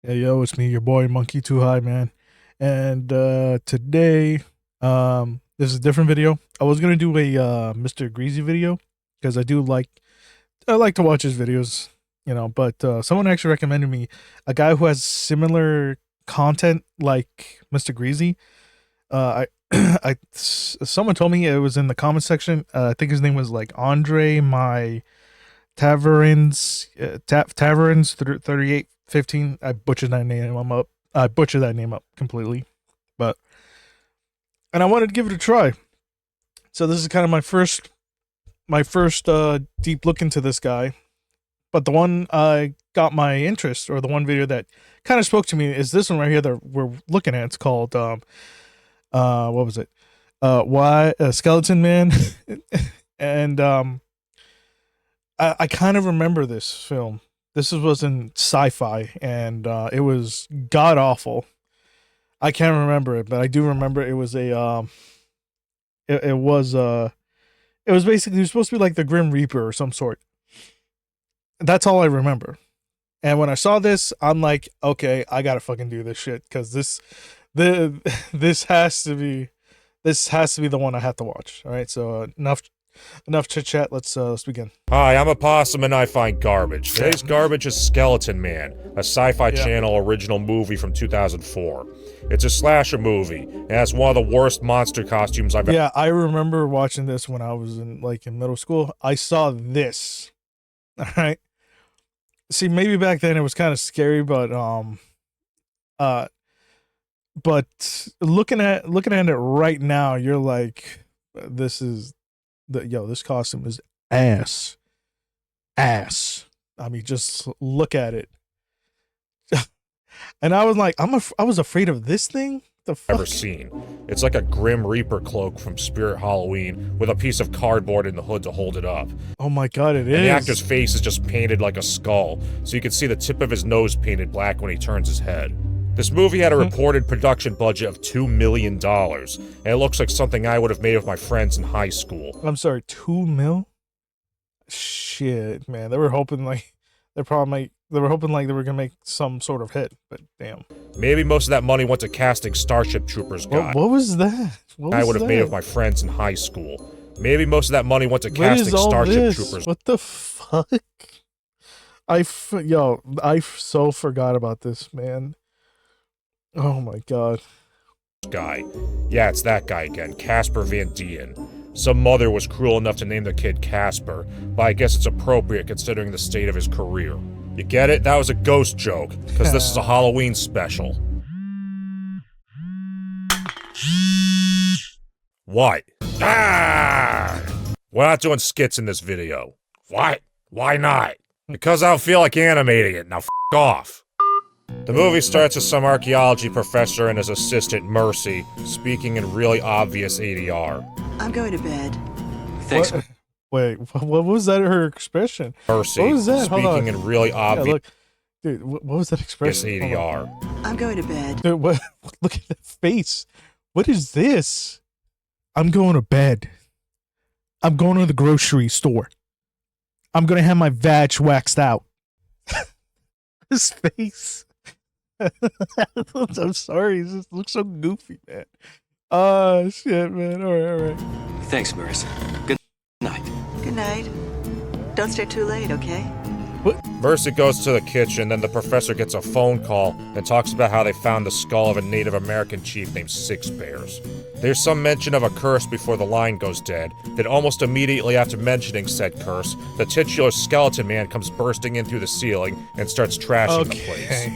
Hey yo, it's me, your boy Monkey Too High, man. And today, this is a different video. I was gonna do a Mr. Greasy video because I like to watch his videos, But someone actually recommended me a guy who has similar content like Mr. Greasy. Someone told me it was in the comment section. I think his name was like Andre My Taverns 3815. I butchered that name up. I butchered that name up completely. But and I wanted to give it a try. So this is kind of my first deep look into this guy. But the one I got my interest, or the one video that kind of spoke to me, is this one right here that we're looking at. It's called what was it? Why Skeleton Man. And I kind of remember this film. Was in sci-fi, and it was god awful. I can't remember it, but I do remember it was it was basically, it was supposed to be like the Grim Reaper or some sort. That's all I remember. And when I saw this, I'm like, okay, I gotta fucking do this shit because this has to be the one I have to watch. All right, so enough chit chat. Let's begin. Hi, I'm a possum and I find garbage. Today's garbage is Skeleton Man, a Sci-Fi Channel original movie from 2004. It's a slasher movie, and has one of the worst monster costumes I've ever. Yeah, I remember watching this when I was in middle school. I saw this. All right. See, maybe back then it was kind of scary, but looking at it right now, you're like, this costume is ass. I mean, just look at it. And I was like, I was afraid of this thing. The fuck? Ever seen. It's like a Grim Reaper cloak from Spirit Halloween with a piece of cardboard in the hood to hold it up. Oh my god, it is. And the actor's face is just painted like a skull, so you can see the tip of his nose painted black when he turns his head. This movie had a reported production budget of $2 million, and it looks like something I would have made with my friends in high school. I'm sorry, 2 mil? Shit, man. They were hoping they were gonna make some sort of hit, but damn. Maybe most of that money went to casting Starship Troopers guy. What was that? I would have made with my friends in high school. Maybe most of that money went to casting Starship Troopers. What the fuck? I so forgot about this, man. Oh my god. Guy. Yeah, it's that guy again, Casper Van Dien. Some mother was cruel enough to name their kid Casper, but I guess it's appropriate considering the state of his career. You get it? That was a ghost joke, because this is a Halloween special. What? Ah! We're not doing skits in this video. What? Why not? Because I don't feel like animating it. Now f*** off. The movie starts with some archaeology professor and his assistant, Mercy, speaking in really obvious ADR. I'm going to bed. Thanks. Wait, what was that, her expression? Mercy, what was that? speaking in really obvious dude, what was that expression? ADR. I'm going to bed. Dude, what? Look at that face. What is this? I'm going to bed. I'm going to the grocery store. I'm going to have my vag waxed out. His face. I'm sorry, it just looks so goofy, man. Oh, shit, man. All right. Thanks, Merce. Good night. Good night. Don't stay too late, okay? What? Mercy goes to the kitchen, then the professor gets a phone call and talks about how they found the skull of a Native American chief named Six Bears. There's some mention of a curse before the line goes dead, then almost immediately after mentioning said curse, the titular Skeleton Man comes bursting in through the ceiling and starts trashing the place.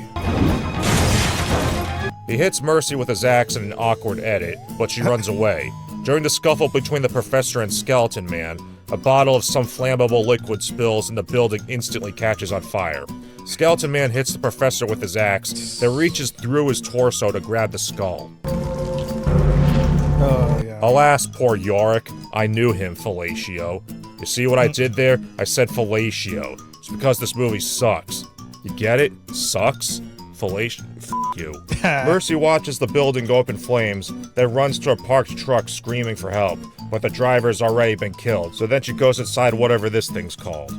He hits Mercy with his axe in an awkward edit, but she runs away. During the scuffle between the professor and Skeleton Man, a bottle of some flammable liquid spills and the building instantly catches on fire. Skeleton Man hits the professor with his axe, then reaches through his torso to grab the skull. Oh, yeah. Alas, poor Yorick. I knew him, fellatio. You see what I did there? I said fellatio. It's because this movie sucks. You get it? Sucks? Fellatio? F*** you. Mercy watches the building go up in flames, then runs to a parked truck screaming for help, but the driver's already been killed, so then she goes inside whatever this thing's called.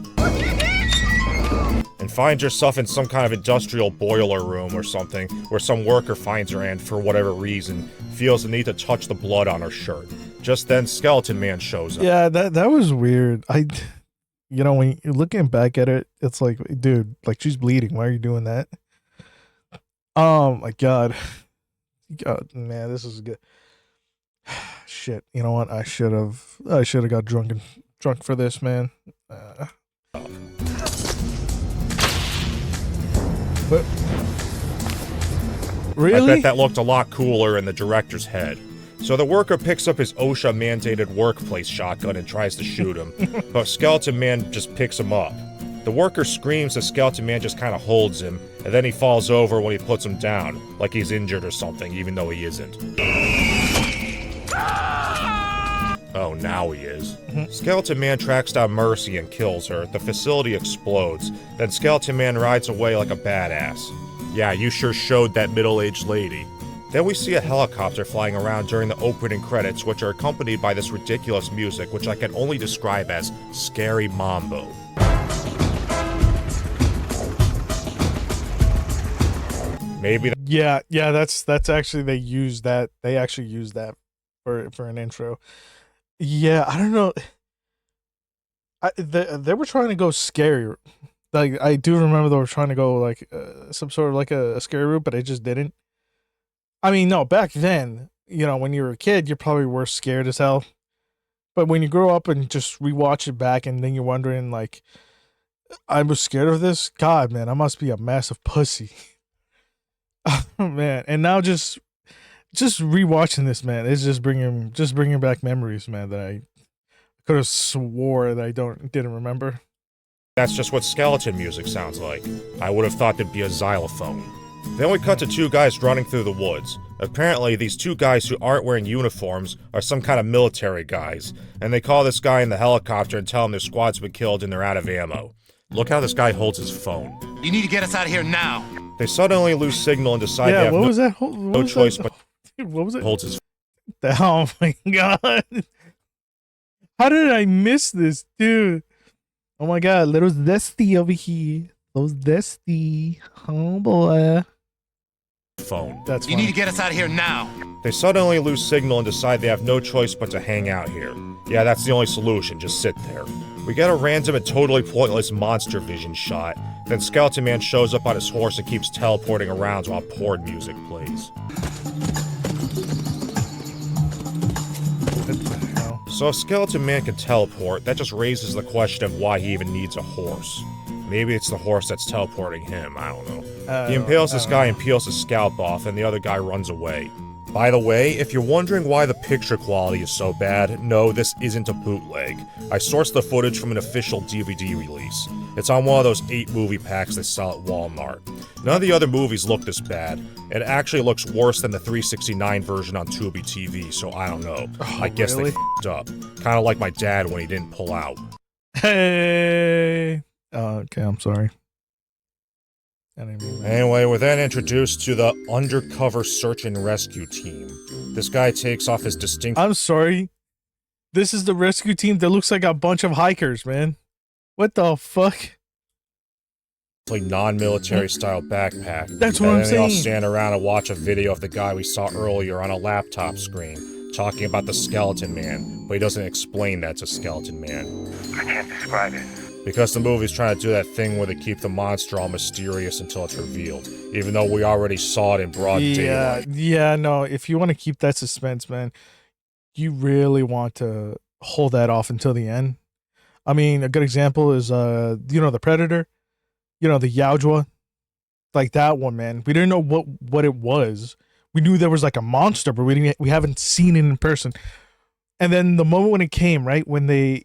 and finds herself in some kind of industrial boiler room or something, where some worker finds her and, for whatever reason, feels the need to touch the blood on her shirt. Just then, Skeleton Man shows up. Yeah, that was weird. When you're looking back at it, it's like, dude, like, she's bleeding. Why are you doing that? Oh my god. God, man, this is good. Shit, you know what? I should have got drunk for this, man. But really, I bet that looked a lot cooler in the director's head. So the worker picks up his OSHA-mandated workplace shotgun and tries to shoot him, but Skeleton Man just picks him up. The worker screams, the Skeleton Man just kind of holds him, and then he falls over when he puts him down, like he's injured or something, even though he isn't. Oh, now he is. Skeleton Man tracks down Mercy and kills her. The facility explodes. Then Skeleton Man rides away like a badass. Yeah, you sure showed that middle-aged lady. Then we see a helicopter flying around during the opening credits, which are accompanied by this ridiculous music, which I can only describe as scary mambo. Maybe. Yeah. That's actually they actually use that for an intro. Yeah, I don't know. They were trying to go scary. Like, I do remember they were trying to go like some sort of like a scary route, but it just didn't. I mean, no, back then, when you were a kid, you probably were scared as hell. But when you grow up and just rewatch it back, and then you're wondering, like, I was scared of this. God, man, I must be a massive pussy. Oh, man, and now just rewatching this, man, it's just bringing back memories, man, that I could have swore that I didn't remember. That's just what skeleton music sounds like. I would have thought there'd be a xylophone. Then we cut to two guys running through the woods. Apparently, these two guys who aren't wearing uniforms are some kind of military guys, and they call this guy in the helicopter and tell him their squad's been killed and they're out of ammo. Look how this guy holds his phone. You need to get us out of here now. They suddenly lose signal and decide they have no choice but what was it? Holds his. Oh my god! How did I miss this, dude? Oh my god, little Zesty over here. Little Zesty, oh boy. Phone. That's You funny. need to get us out of here now. They suddenly lose signal and decide they have no choice but to hang out here. Yeah, that's the only solution, just sit there. We get a random and totally pointless monster vision shot. Then Skeleton Man shows up on his horse and keeps teleporting around while porn music plays. So if Skeleton Man can teleport, that just raises the question of why he even needs a horse. Maybe it's the horse that's teleporting him, I don't know. He impales this guy and peels his scalp off, and the other guy runs away. By the way, if you're wondering why the picture quality is so bad, no, this isn't a bootleg. I sourced the footage from an official DVD release. It's on one of those 8 movie packs they sell at Walmart. None of the other movies look this bad. It actually looks worse than the 369 version on Tubi TV, so I don't know. I guess really? they f***ed up. Kinda like my dad when he didn't pull out. Hey. Okay, I'm sorry. I didn't mean that. Anyway, we're then introduced to the undercover search and rescue team. This guy takes off his distinct. I'm sorry. This is the rescue team that looks like a bunch of hikers, man. What the fuck? Non-military style backpack. That's what I'm And then they all saying. stand around and watch a video of the guy we saw earlier on a laptop screen, talking about the Skeleton Man, but he doesn't explain that's a Skeleton Man. I can't describe it. Because the movie's trying to do that thing where they keep the monster all mysterious until it's revealed, even though we already saw it in broad daylight. Yeah, no, if you want to keep that suspense, man, you really want to hold that off until the end. I mean, a good example is, the Predator, the Yaojua, like that one, man. We didn't know what it was. We knew there was like a monster, but we haven't seen it in person. And then the moment when it came, right, when they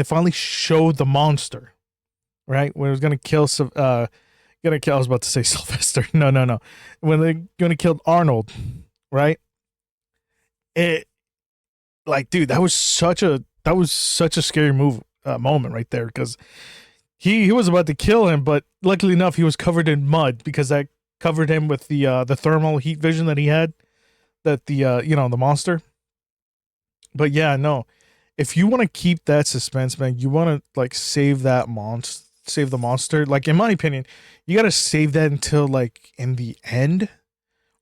finally showed the monster, right, when it was gonna kill I was about to say Sylvester. No. When they're gonna kill Arnold, right? It, like, dude, that was such a scary moment right there, because he was about to kill him, but luckily enough, he was covered in mud, because that covered him with the thermal heat vision that he had, that the monster. But yeah, no, if you want to keep that suspense, man, you want to like save that save the monster. Like in my opinion, you gotta save that until like in the end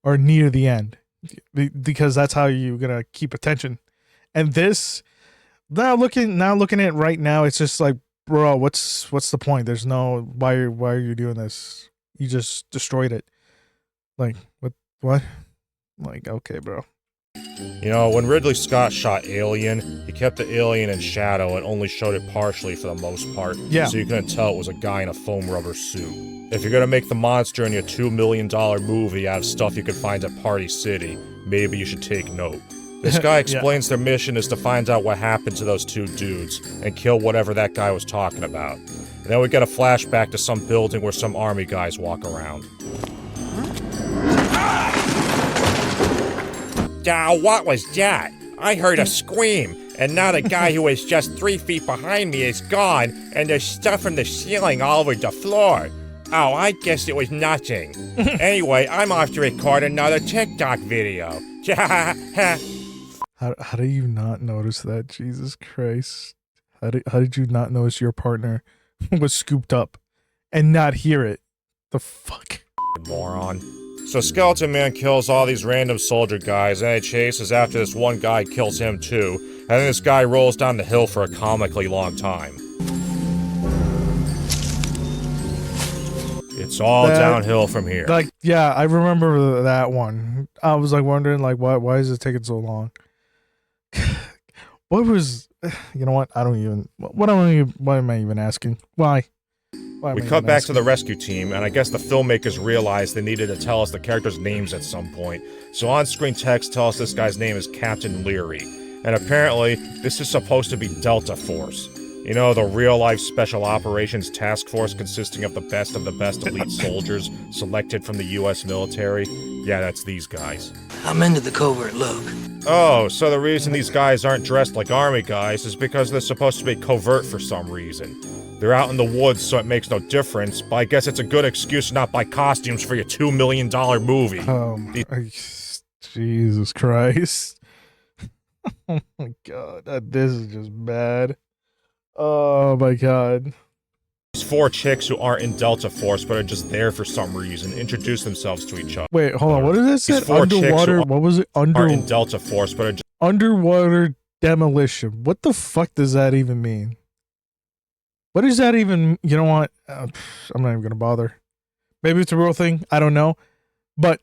or near the end, because that's how you're gonna keep attention. And this, now looking at it right now, it's just like, bro, what's the point? There's no why are you doing this? You just destroyed it. Like what? Like, okay, bro. You know, when Ridley Scott shot Alien, he kept the alien in shadow and only showed it partially for the most part, Yeah. so you couldn't tell it was a guy in a foam rubber suit. If you're gonna make the monster in your $2 million movie out of stuff you could find at Party City, maybe you should take note. This guy explains their mission is to find out what happened to those two dudes and kill whatever that guy was talking about. And then we get a flashback to some building where some army guys walk around. What was that? I heard a scream, and now the guy who was just 3 feet behind me is gone, and there's stuff from the ceiling all over the floor. Oh, I guess it was nothing. Anyway, I'm off to record another TikTok video. How do you not notice that? Jesus Christ. How did you not notice your partner was scooped up and not hear it? The fuck? Moron. So Skeleton Man kills all these random soldier guys, and it chases after this one guy kills him too, and then this guy rolls down the hill for a comically long time. It's all downhill from here. Like, yeah, I remember that one. I was like wondering, like, why is it taking so long? What was, you know what? I don't even. Why am I even asking? Why? We cut back to the rescue team, and I guess the filmmakers realized they needed to tell us the characters' names at some point. So on-screen text tells us this guy's name is Captain Leary. And apparently, this is supposed to be Delta Force. You know, the real-life Special Operations Task Force consisting of the best elite soldiers selected from the US military. Yeah, that's these guys. I'm into the covert look. Oh, so the reason these guys aren't dressed like army guys is because they're supposed to be covert for some reason. They're out in the woods, so it makes no difference, but I guess it's a good excuse to not buy costumes for your $2 million movie. Jesus Christ. Oh my god, this is just bad. Oh my god. These 4 chicks who aren't in Delta Force but are just there for some reason introduce themselves to each other. Wait, hold on, what is this? These 4 Underwater, chicks who what was it? aren't in Delta Force but are just Underwater demolition. What the fuck does that even mean? What does that even, you know what? I'm not even gonna bother. Maybe it's a real thing. I don't know. But,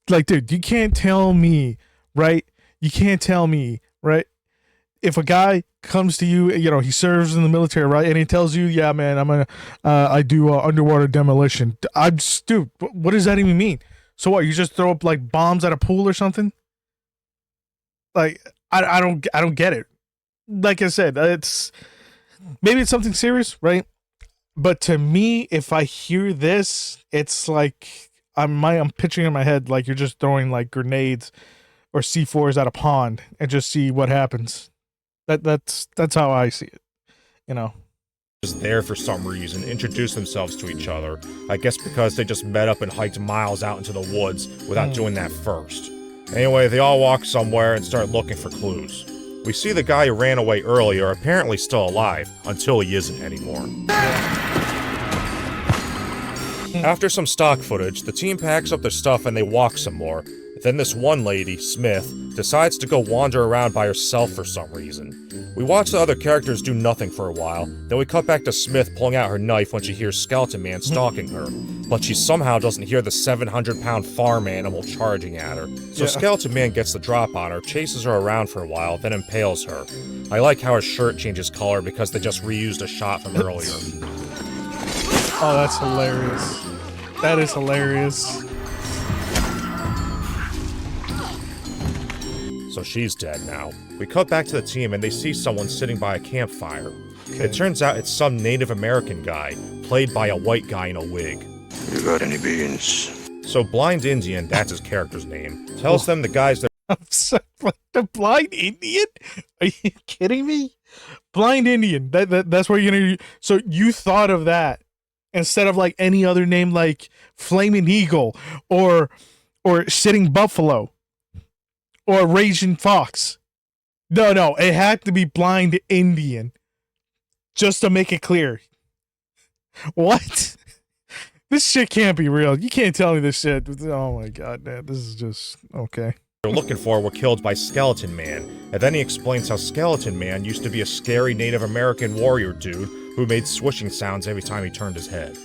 like, dude, you can't tell me, right? You can't tell me, right? If a guy comes to you, you know, he serves in the military, right? And he tells you, yeah, man, I do underwater demolition. I'm just, dude, what does that even mean? So what, you just throw up, like, bombs at a pool or something? Like, I don't get it. Like I said, maybe it's something serious, right? But to me, if I hear this, it's like I'm picturing in my head like you're just throwing like grenades or C4s at a pond and just see what happens. That's how I see it, you know. Just there for some reason introduce themselves to each other. I guess because they just met up and hiked miles out into the woods without doing that first. Anyway, they all walk somewhere and start looking for clues. We see the guy who ran away earlier apparently still alive, until he isn't anymore. After some stock footage, the team packs up their stuff and they walk some more. Then this one lady, Smith, decides to go wander around by herself for some reason. We watch the other characters do nothing for a while, then we cut back to Smith pulling out her knife when she hears Skeleton Man stalking her, but she somehow doesn't hear the 700-pound farm animal charging at her. So Skeleton Man gets the drop on her, chases her around for a while, then impales her. I like how her shirt changes color because they just reused a shot from earlier. Oh, that's hilarious. That is hilarious. So she's dead now. We cut back to the team and they see someone sitting by a campfire. It turns out it's some Native American guy, played by a white guy in a wig. You got any beans? So Blind Indian, that's his character's name, tells them the guys that I'm sorry, like the Blind Indian? Are you kidding me? Blind Indian. That's where you're gonna. So you thought of that instead of like any other name like Flaming Eagle or Sitting Buffalo or Raging Fox. No, it had to be Blind Indian. Just to make it clear. What? This shit can't be real. You can't tell me this shit. Oh my god, man. This is just okay. They're looking for were killed by Skeleton Man, and then he explains how Skeleton Man used to be a scary Native American warrior dude who made swishing sounds every time he turned his head.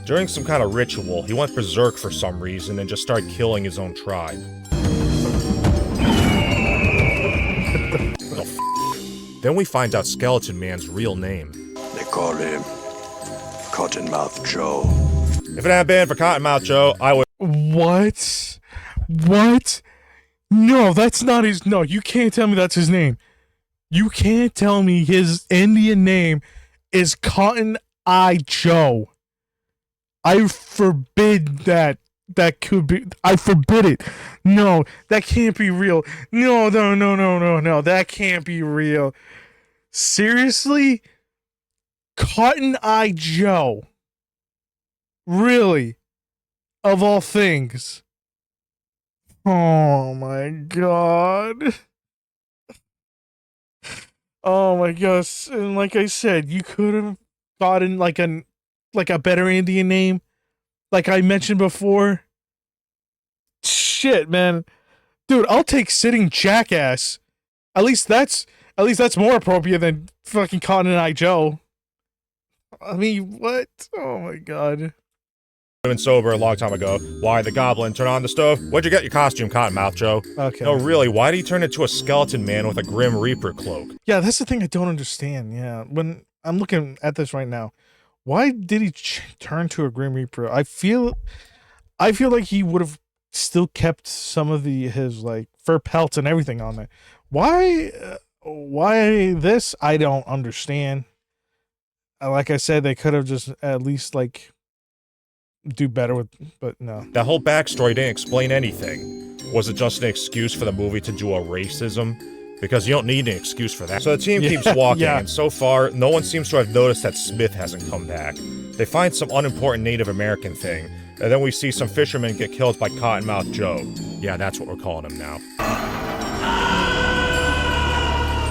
During some kind of ritual, he went berserk for some reason and just started killing his own tribe. Then we find out Skeleton Man's real name. They call him Cottonmouth Joe. If it hadn't been for Cottonmouth Joe, I would. What? What? No, that's not his. No, you can't tell me that's his name. You can't tell me his Indian name is Cotton Eye Joe. I forbid that. That could be. I forbid it. No, that can't be real. No. That can't be real. Seriously? Cotton Eye Joe. Really? Of all things. Oh my god. Oh my gosh. And like I said, you could have gotten like a better Indian name. Like I mentioned before. Shit, man. Dude, I'll take Sitting Jackass. At least that's more appropriate than fucking Cotton Eye Joe. I mean, what? Oh my god. Been sober a long time ago. Why the goblin? Turn on the stove. Where'd you get your costume, Cottonmouth Joe? Okay. No, really, why did he turn into a skeleton man with a Grim Reaper cloak? Yeah, that's the thing I don't understand. Yeah, when I'm looking at this right now, why did he turn to a Grim Reaper? I feel like he would have still kept some of his like fur pelts and everything on there. Why this? I don't understand. Like I said, they could have just at least like do better with, but no. That whole backstory didn't explain anything. Was it just an excuse for the movie to do a racism? Because you don't need an excuse for that. So the team keeps walking, and so far, no one seems to have noticed that Smith hasn't come back. They find some unimportant Native American thing, and then we see some fishermen get killed by Cottonmouth Joe. Yeah, that's what we're calling him now.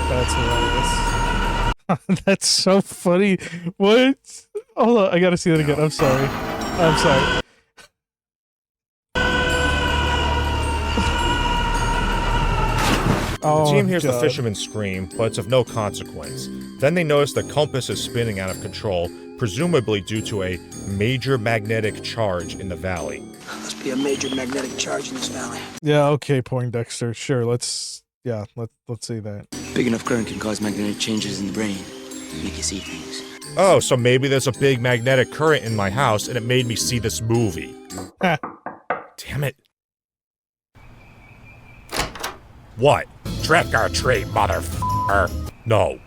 That's hilarious. That's so funny. What? Hold on, I gotta see that again. I'm sorry. The team hears the God. fishermen scream, but it's of no consequence. Then they notice the compass is spinning out of control, presumably due to a major magnetic charge in the valley. Must be a major magnetic charge in this valley. Yeah, okay, Poindexter. Sure, let's see that. Big enough current can cause magnetic changes in the brain, make you see things. Oh, so maybe there's a big magnetic current in my house and it made me see this movie. Damn it. What? Trick or treat, motherfucker. No.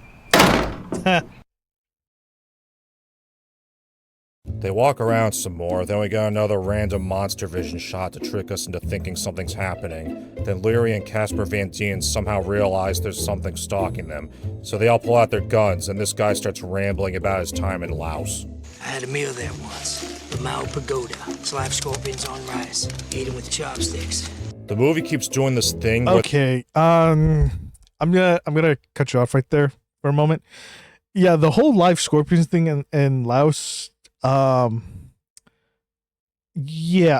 They walk around some more, then we get another random monster vision shot to trick us into thinking something's happening. Then Leary and Casper Van Dien somehow realize there's something stalking them, so they all pull out their guns, and this guy starts rambling about his time in Laos. I had a meal there once. The Mao Pagoda. It's live scorpions on rice. Ate them with chopsticks. The movie keeps doing this thing where Okay, I'm gonna cut you off right there for a moment. Yeah, the whole live scorpions thing in Laos. Yeah,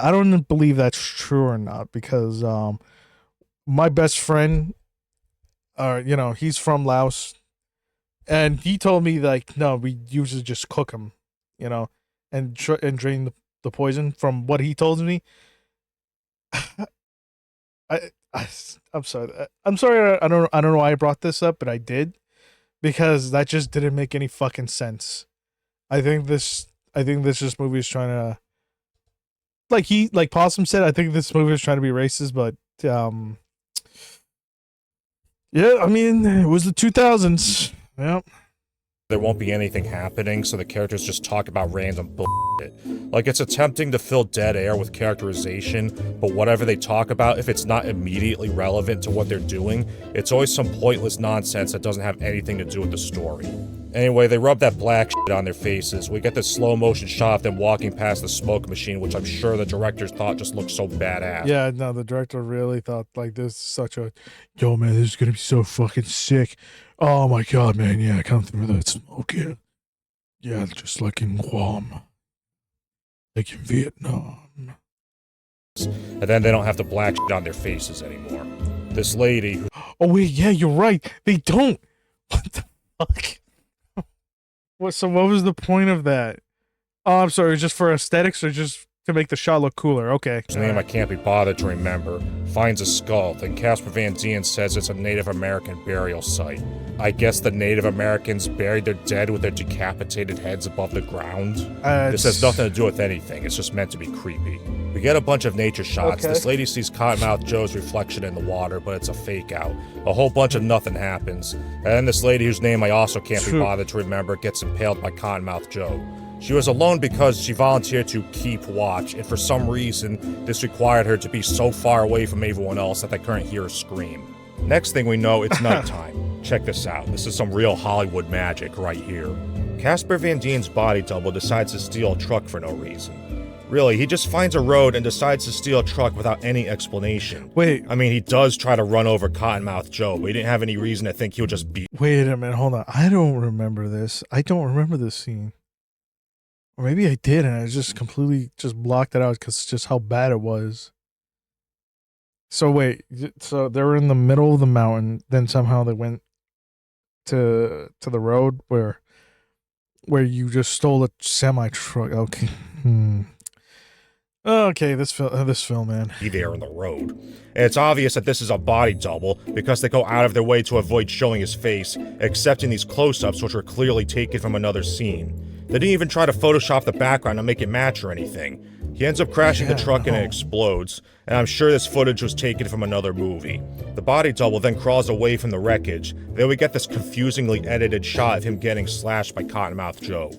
I don't believe that's true or not because my best friend, he's from Laos, and he told me like, no, we usually just cook them, and drain the poison. From what he told me, I'm sorry. I'm sorry. I don't know why I brought this up, but I did because that just didn't make any fucking sense. I think this movie is trying to, like Possum said, I think this movie is trying to be racist, but yeah, I mean, it was the 2000s. Yep. there won't be anything happening, so the characters just talk about random bullshit. Like, it's attempting to fill dead air with characterization, but whatever they talk about, if it's not immediately relevant to what they're doing, it's always some pointless nonsense that doesn't have anything to do with the story. Anyway, they rub that black shit on their faces. We get this slow motion shot of them walking past the smoke machine, which I'm sure the directors thought just looked so badass. Yeah, no, the director really thought, like, this is such a, yo, man, this is gonna be so fucking sick. Oh my god, man! Yeah, I come through that smoke. Yeah, yeah, just like in Guam, like in Vietnam. And then they don't have to black shit on their faces anymore. This lady who Oh wait, yeah, you're right. They don't. What the fuck? What? So what was the point of that? Oh, I'm sorry. It was just for aesthetics, or just to make the shot look cooler? Okay. whose name I can't be bothered to remember, finds a skull, then Casper Van Dien says it's a Native American burial site. I guess the Native Americans buried their dead with their decapitated heads above the ground. This has nothing to do with anything, it's just meant to be creepy. We get a bunch of nature shots. Okay. This lady sees Cottonmouth Joe's reflection in the water, but it's a fake out. A whole bunch of nothing happens. And then this lady, whose name I also can't be bothered to remember, gets impaled by Cottonmouth Joe. She was alone because she volunteered to keep watch, and for some reason, this required her to be so far away from everyone else that they couldn't hear her scream. Next thing we know, it's nighttime. Check this out. This is some real Hollywood magic right here. Casper Van Dien's body double decides to steal a truck for no reason. Really, he just finds a road and decides to steal a truck without any explanation. Wait. I mean, he does try to run over Cottonmouth Joe, but he didn't have any reason to think he would just beat. Wait a minute. Hold on. I don't remember this. I don't remember this scene. Or maybe I did, and I just completely just blocked it out because it's just how bad it was. So wait. So they were in the middle of the mountain. Then somehow they went to the road where you just stole a semi truck. Okay. Okay, this film, man. Be there on the road. And it's obvious that this is a body double because they go out of their way to avoid showing his face, except in these close-ups which were clearly taken from another scene. They didn't even try to Photoshop the background to make it match or anything. He ends up crashing the truck and it explodes, and I'm sure this footage was taken from another movie. The body double then crawls away from the wreckage, then we get this confusingly edited shot of him getting slashed by Cottonmouth Joe.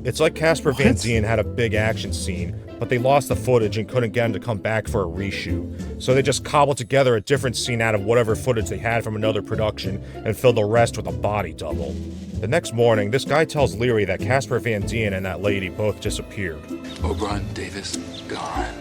It's like Casper Van Dien had a big action scene, but they lost the footage and couldn't get him to come back for a reshoot. So they just cobbled together a different scene out of whatever footage they had from another production and filled the rest with a body double. The next morning, this guy tells Leary that Casper Van Dien and that lady both disappeared. O'Brien, Davis, gone.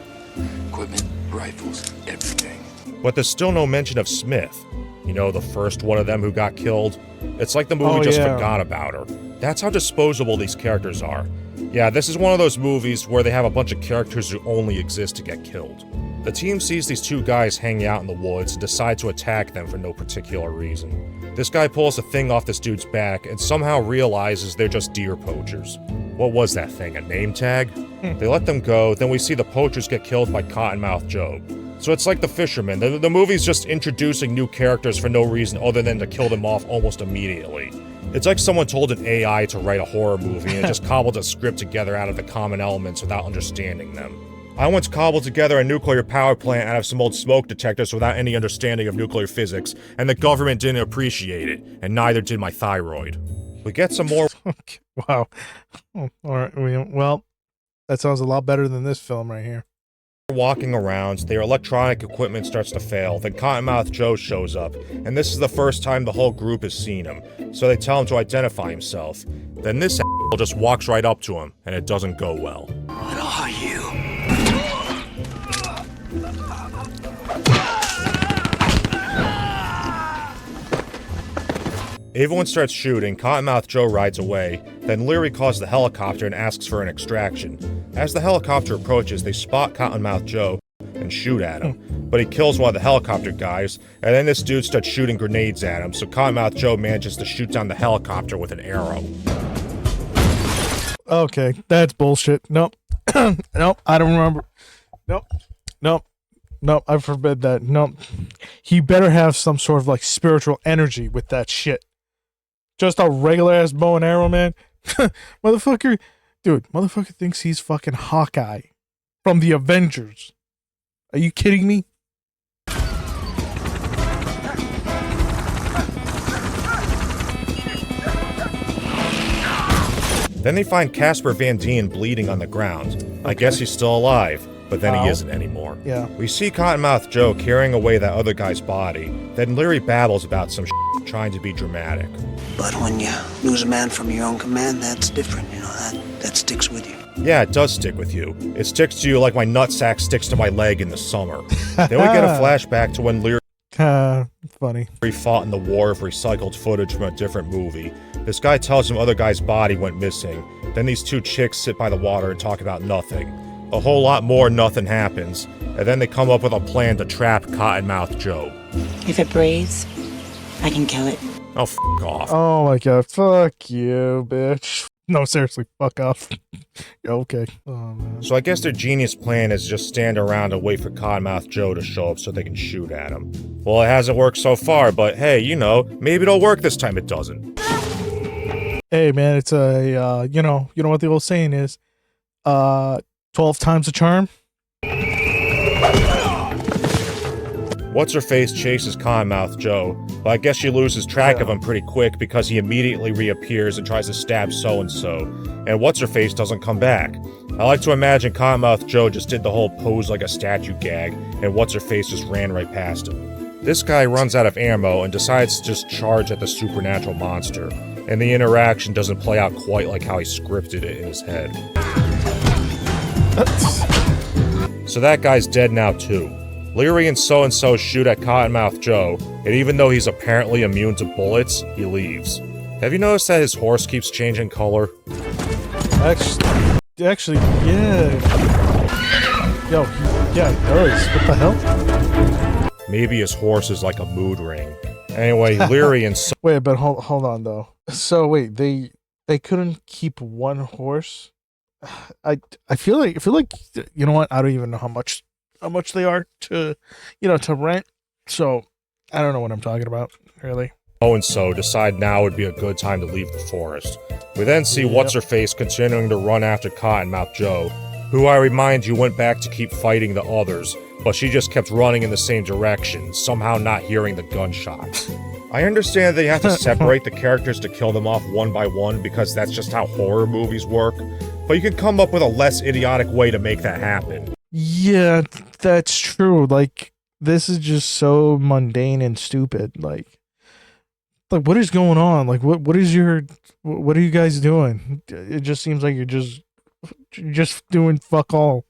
Equipment, rifles, everything. But there's still no mention of Smith. You know, the first one of them who got killed? It's like the movie forgot about her. That's how disposable these characters are. Yeah, this is one of those movies where they have a bunch of characters who only exist to get killed. The team sees these two guys hanging out in the woods and decide to attack them for no particular reason. This guy pulls a thing off this dude's back and somehow realizes they're just deer poachers. What was that thing, a name tag? They let them go, then we see the poachers get killed by Cottonmouth Joe. So it's like The Fisherman. The movie's just introducing new characters for no reason other than to kill them off almost immediately. It's like someone told an AI to write a horror movie and just cobbled a script together out of the common elements without understanding them. I once cobbled together a nuclear power plant out of some old smoke detectors without any understanding of nuclear physics, and the government didn't appreciate it, and neither did my thyroid. We get some more. Okay. Wow. Oh, all right. Well, that sounds a lot better than this film right here. Walking around, their electronic equipment starts to fail, then Cottonmouth Joe shows up, and this is the first time the whole group has seen him, so they tell him to identify himself. Then this asshole just walks right up to him, and it doesn't go well. What are you? Everyone starts shooting, Cottonmouth Joe rides away, then Leary calls the helicopter and asks for an extraction. As the helicopter approaches, they spot Cottonmouth Joe and shoot at him, but he kills one of the helicopter guys, and then this dude starts shooting grenades at him, so Cottonmouth Joe manages to shoot down the helicopter with an arrow. Okay, that's bullshit. Nope. Nope, I don't remember. Nope, I forbid that. Nope. He better have some sort of like spiritual energy with that shit. Just a regular ass bow and arrow, man. Motherfucker thinks he's fucking Hawkeye from the Avengers. Are you kidding me? Then they find Casper Van Dien bleeding on the ground. I guess he's still alive, but then he isn't anymore. Yeah. We see Cottonmouth Joe carrying away that other guy's body. Then Leary babbles about some trying to be dramatic. But when you lose a man from your own command, that's different, you know, that sticks with you. Yeah, it does stick with you. It sticks to you like my nutsack sticks to my leg in the summer. Then we get a flashback to when Leary Funny. fought in the war of recycled footage from a different movie. This guy tells him other guy's body went missing. Then these two chicks sit by the water and talk about nothing. A whole lot more nothing happens. And then they come up with a plan to trap Cottonmouth Joe. If it breathes, I can kill it. Oh, f*** off. Oh my god, fuck you, bitch. No, seriously, fuck off. Yeah, okay. Oh, man. So I guess their genius plan is just stand around and wait for Cottonmouth Joe to show up so they can shoot at him. Well, it hasn't worked so far, but hey, you know, maybe it'll work this time it doesn't. Hey, man, it's a, you know what the old saying is, 12 times a charm? What's-her-face chases Cottonmouth Joe, but I guess she loses track of him pretty quick because he immediately reappears and tries to stab so-and-so, and What's-her-face doesn't come back. I like to imagine Cottonmouth Joe just did the whole pose like a statue gag, and What's-her-face just ran right past him. This guy runs out of ammo and decides to just charge at the supernatural monster, and the interaction doesn't play out quite like how he scripted it in his head. So that guy's dead now too. Leary and so-and-so shoot at Cottonmouth Joe, and even though he's apparently immune to bullets, he leaves. Have you noticed that his horse keeps changing color? Actually, yeah. Yo, yeah, it does. What the hell? Maybe his horse is like a mood ring. Anyway, Leary and Wait, but hold on though. So wait, they couldn't keep one horse? I feel like you know what? I don't even know how much they are to to rent. So I don't know what I'm talking about, really. so decide now would be a good time to leave the forest. We then see What's-her-face continuing to run after Cottonmouth Joe, who I remind you went back to keep fighting the others, but she just kept running in the same direction, somehow not hearing the gunshots. I understand they have to separate the characters to kill them off one by one because that's just how horror movies work, but you can come up with a less idiotic way to make that happen. Yeah, that's true. Like, this is just so mundane and stupid. Like what is going on? Like, what are you guys doing? It just seems like you're just doing fuck all.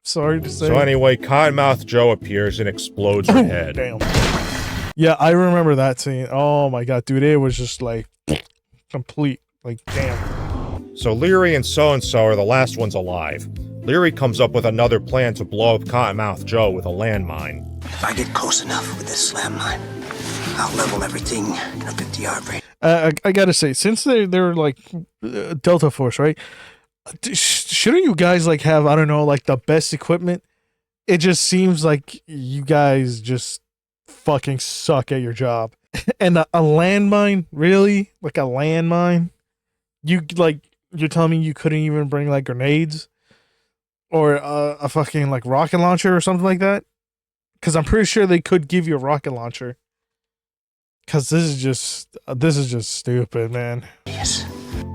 Sorry to say. So anyway, Cottonmouth Joe appears and explodes her head. Damn. Yeah, I remember that scene. Oh my god, dude, it was just like complete. Like, damn. So Leary and so-and-so are the last ones alive. Leary comes up with another plan to blow up Cottonmouth Joe with a landmine. If I get close enough with this slam mine, I'll level everything in a 50-yard range. I gotta say, since they're like Delta Force, right? Shouldn't you guys like have, I don't know, like the best equipment? It just seems like you guys just fucking suck at your job. And a landmine, really? Like a landmine? You're telling me you couldn't even bring like grenades or a fucking like rocket launcher or something like that? Because I'm pretty sure they could give you a rocket launcher. Because this is just stupid, man. Yes.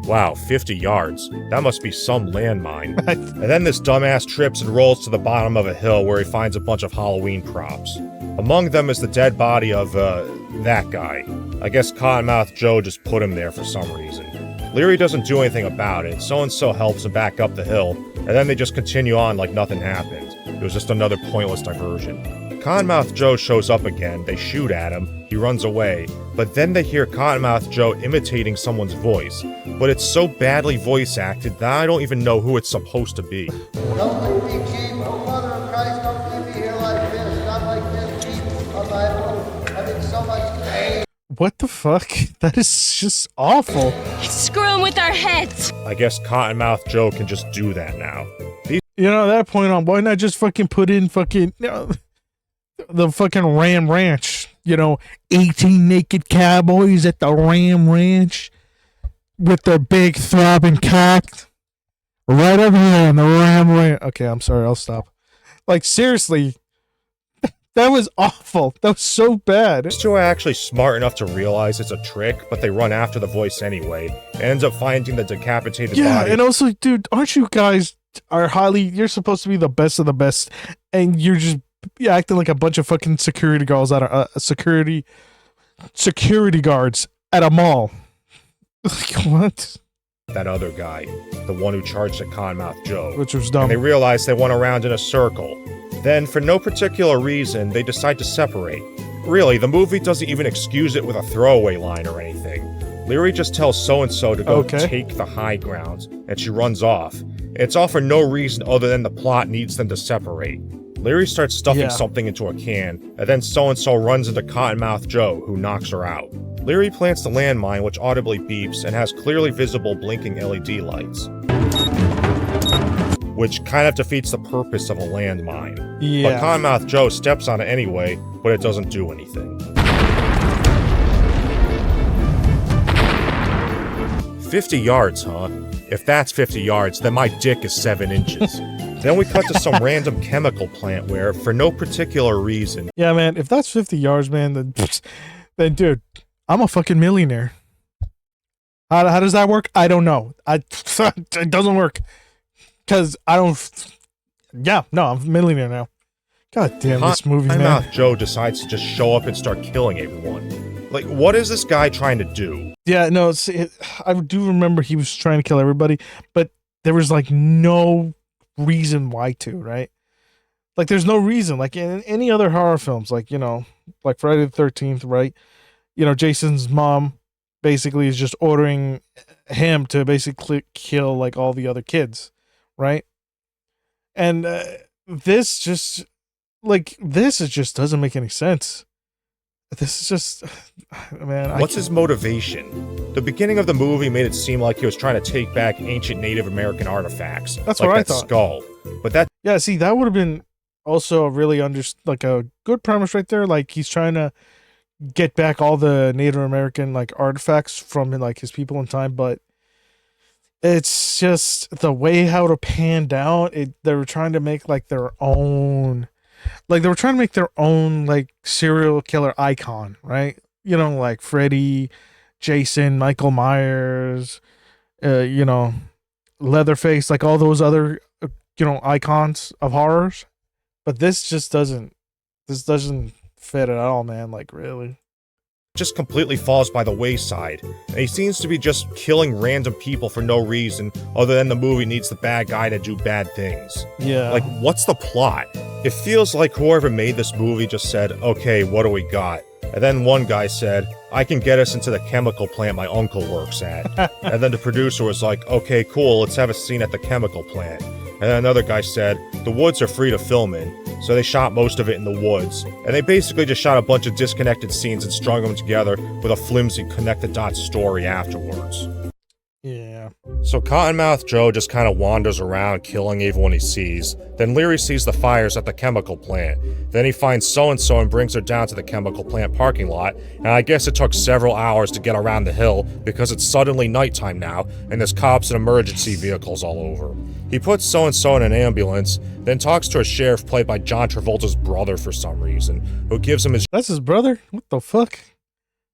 Wow, 50 yards. That must be some landmine. And then this dumbass trips and rolls to the bottom of a hill where he finds a bunch of Halloween props. Among them is the dead body of, that guy. I guess Cottonmouth Joe just put him there for some reason. Leary doesn't do anything about it, so-and-so helps him back up the hill, and then they just continue on like nothing happened. It was just another pointless diversion. Cottonmouth Joe shows up again, they shoot at him, he runs away, but then they hear Cottonmouth Joe imitating someone's voice. But it's so badly voice acted that I don't even know who it's supposed to be. Don't leave me, Chief. Oh, Mother of Christ, don't leave me here like this. Not like this, Chief. On my own. I'm in so much pain. What the fuck? That is just awful. Screw him with our heads. I guess Cottonmouth Joe can just do that now. At that point on, why not just fucking put in fucking, the fucking Ram Ranch? 18 naked cowboys at the Ram Ranch with their big throbbing cock right over here on the Ram Ranch. Okay, I'm sorry, I'll stop. Like, seriously, that was awful. That was so bad. These two are actually smart enough to realize it's a trick, but they run after the voice anyway, and ends up finding the decapitated body. Yeah, and also, dude, aren't you guys you're supposed to be the best of the best, and you're just acting like a bunch of fucking security guards at a security guards at a mall. Like, what? that other guy, the one who charged at Cottonmouth Joe. Which was dumb. And they realize they went around in a circle. Then, for no particular reason, they decide to separate. Really, the movie doesn't even excuse it with a throwaway line or anything. Leary just tells so-and-so to go take the high ground, and she runs off. It's all for no reason other than the plot needs them to separate. Leary starts stuffing something into a can, and then so-and-so runs into Cottonmouth Joe, who knocks her out. Leary plants the landmine, which audibly beeps and has clearly visible blinking LED lights, which kind of defeats the purpose of a landmine. Yeah. But Cottonmouth Joe steps on it anyway, but it doesn't do anything. 50 yards, huh? If that's 50 yards, then my dick is 7 inches. Then we cut to some random chemical plant where, for no particular reason... Yeah, man, if that's 50 yards, man, then dude, I'm a fucking millionaire. How does that work? I don't know. It doesn't work. Because I don't... Yeah, no, I'm a millionaire now. God damn this movie, man. Cottonmouth Joe decides to just show up and start killing everyone. Like, what is this guy trying to do? Yeah, no, I do remember he was trying to kill everybody, but there was, like, no reason why to, right? Like, there's no reason. Like, in any other horror films, like, you know, like Friday the 13th, right? You know, Jason's mom basically is just ordering him to basically kill, like, all the other kids, right? And this just doesn't make any sense. This is just, man. What's his motivation? The beginning of the movie made it seem like he was trying to take back ancient Native American artifacts. That's like what I that thought. Skull. But that... Yeah, see, that would have been also a really like a good premise right there. Like, he's trying to get back all the Native American, like, artifacts from, like, his people in time, but it's just the way how it panned out. They were trying to make, like, their own... Like, they were trying to make their own, like, serial killer icon, right? You know, like Freddy, Jason, Michael Myers, you know, Leatherface, like all those other, you know, icons of horrors. But this doesn't fit at all, man. Like, really. Just completely falls by the wayside, and he seems to be just killing random people for no reason other than the movie needs the bad guy to do bad things. Yeah. Like, what's the plot? It feels like whoever made this movie just said, okay, what do we got? And then one guy said, I can get us into the chemical plant my uncle works at. And then the producer was like, okay, cool, let's have a scene at the chemical plant. And then another guy said, the woods are free to film in, so they shot most of it in the woods. And they basically just shot a bunch of disconnected scenes and strung them together with a flimsy connect-the-dots story afterwards. Yeah. So Cottonmouth Joe just kind of wanders around killing everyone he sees. Then Leary sees the fires at the chemical plant. Then he finds so-and-so and brings her down to the chemical plant parking lot. And I guess it took several hours to get around the hill because it's suddenly nighttime now and there's cops and emergency vehicles all over. He puts so-and-so in an ambulance, then talks to a sheriff played by John Travolta's brother for some reason, who gives him his... That's his brother? What the fuck?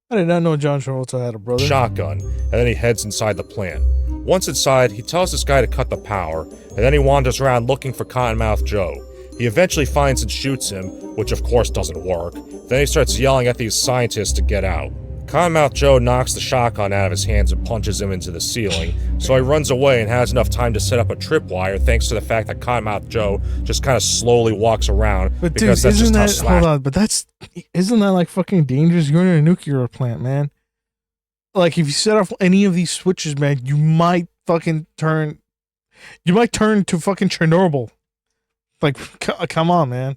I did not know John Travolta had a brother. Shotgun, and then he heads inside the plant. Once inside, he tells this guy to cut the power, and then he wanders around looking for Cottonmouth Joe. He eventually finds and shoots him, which of course doesn't work. Then he starts yelling at these scientists to get out. Cottonmouth Joe knocks the shotgun out of his hands and punches him into the ceiling, so he runs away and has enough time to set up a tripwire thanks to the fact that Cottonmouth Joe just kind of slowly walks around, But dude, because that's isn't just how that, hold on, but isn't that like fucking dangerous? You're in a nuclear plant, man. Like, if you set off any of these switches, man, you might turn to fucking Chernobyl. Like, come on, man.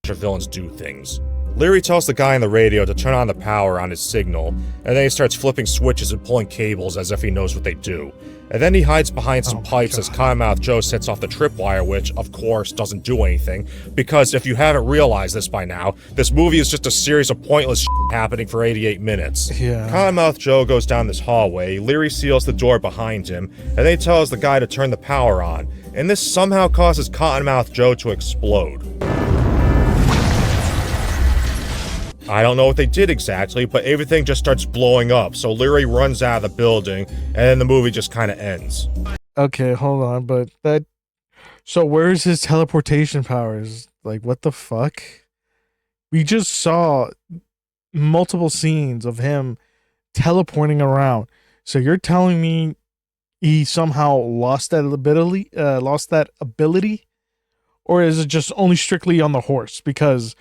Villains do things. Leary tells the guy on the radio to turn on the power on his signal, and then he starts flipping switches and pulling cables as if he knows what they do. And then he hides behind some pipes as Cottonmouth Joe sets off the tripwire, which, of course, doesn't do anything, because if you haven't realized this by now, this movie is just a series of pointless shit happening for 88 minutes. Yeah. Cottonmouth Joe goes down this hallway, Leary seals the door behind him, and then he tells the guy to turn the power on, and this somehow causes Cottonmouth Joe to explode. I don't know what they did exactly, but everything just starts blowing up, so Leary runs out of the building, and then the movie just kind of ends. Okay, hold on, but so where's his teleportation powers? Like, what the fuck? We just saw multiple scenes of him teleporting around. So you're telling me he somehow lost that ability, or is it just only strictly on the horse? Because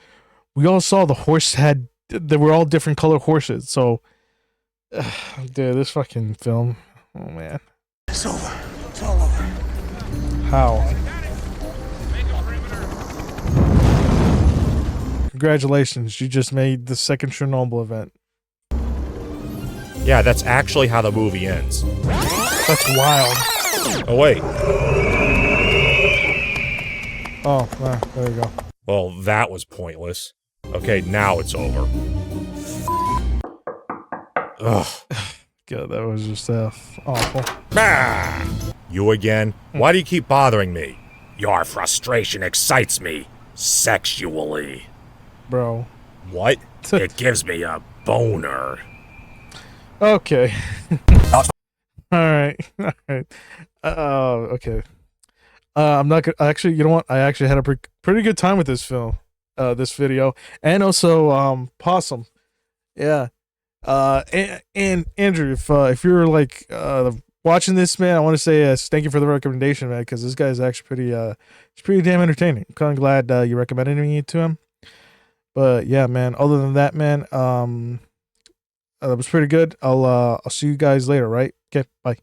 we all saw the horse they were all different color horses. So, dude, this fucking film, oh man, It's over. It's all over. how? Congratulations, you just made the second Chernobyl event. Yeah, that's actually how the movie ends. That's wild. Oh, wait. Oh, there you go. Well, that was pointless. Okay, now it's over. Ugh. God, that was just awful. Ah! You again? Why do you keep bothering me? Your frustration excites me sexually. Bro. What? It gives me a boner. Okay. Alright. Alright. Okay. I'm not gonna actually, you know what? I actually had a pretty good time with this film, this video, and also Possum. Yeah. And Andrew, if you're like watching this, man, I want to say thank you for the recommendation, man, because this guy is actually it's pretty damn entertaining. I'm kind of glad you recommended me to him. But yeah, man, other than that, man, that was pretty good. I'll see you guys later, right? Okay, bye.